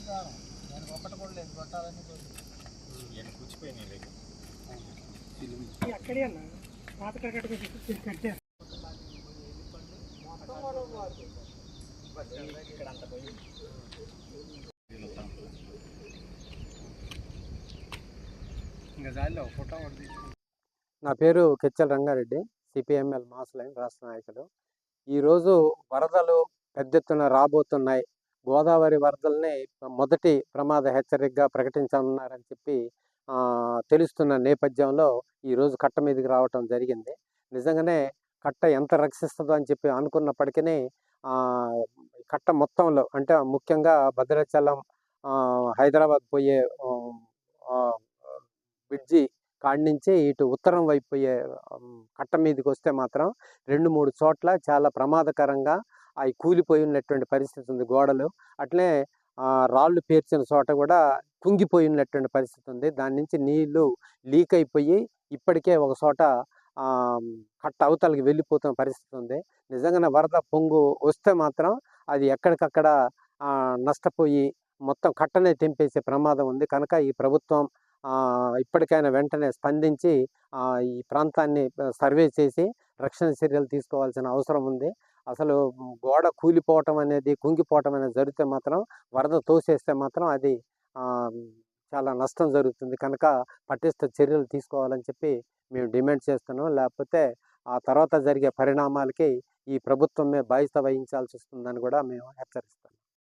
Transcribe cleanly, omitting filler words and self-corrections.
నేను ఒక్కటి కూడా లేదు, గొట్టాలని కూర్చిపోయినాయి. అక్కడే అన్న పాత కట్టే ఇక్కడ అంత పోయి నా పేరు కెచ్చల రంగారెడ్డి, సిపిఎంఎల్ మాస్ లైన్ రాష్ట్ర నాయకులు. ఈరోజు వరదలు పెద్ద ఎత్తున రాబోతున్నాయి. గోదావరి వరదల్ని మొదటి ప్రమాద హెచ్చరికగా ప్రకటించనున్నారని చెప్పి తెలుస్తున్న నేపథ్యంలో ఈరోజు కట్ట మీదకి రావటం జరిగింది. నిజంగానే కట్ట ఎంత రక్షిస్తుందో అని చెప్పి అనుకున్నప్పటికీ కట్ట మొత్తంలో అంటే ముఖ్యంగా భద్రాచలం హైదరాబాద్ పోయే బ్రిడ్జి కాడి నుంచి ఇటు ఉత్తరం వైపు పోయే కట్ట మీదకి వస్తే మాత్రం 2-3 చోట్ల చాలా ప్రమాదకరంగా అవి కూలిపోయి ఉన్నటువంటి పరిస్థితి ఉంది. గోడలు అట్లే రాళ్ళు పేర్చిన చోట కూడా కుంగిపోయి ఉన్నటువంటి పరిస్థితి ఉంది. దాని నుంచి నీళ్లు లీక్ అయిపోయి ఇప్పటికే ఒక చోట కట్ట అవతలకి వెళ్ళిపోతున్న పరిస్థితి ఉంది. నిజంగానే వరద పొంగు వస్తే మాత్రం అది ఎక్కడికక్కడ నష్టపోయి మొత్తం కట్టనే తెంపేసే ప్రమాదం ఉంది. కనుక ఈ ప్రభుత్వం ఇప్పటికైనా వెంటనే స్పందించి ఈ ప్రాంతాన్ని సర్వే చేసి రక్షణ చర్యలు తీసుకోవాల్సిన అవసరం ఉంది. అసలు గోడ కూలిపోవటం అనేది, కుంగిపోవటం అనేది జరిగితే మాత్రం, వరద తోసేస్తే మాత్రం అది చాలా నష్టం జరుగుతుంది. కనుక పటిష్ట చర్యలు తీసుకోవాలని చెప్పి మేము డిమాండ్ చేస్తున్నాం. లేకపోతే ఆ తర్వాత జరిగే పరిణామాలకి ఈ ప్రభుత్వమే బాధ్యత వహించాల్సి వస్తుందని కూడా మేము హెచ్చరిస్తున్నాం.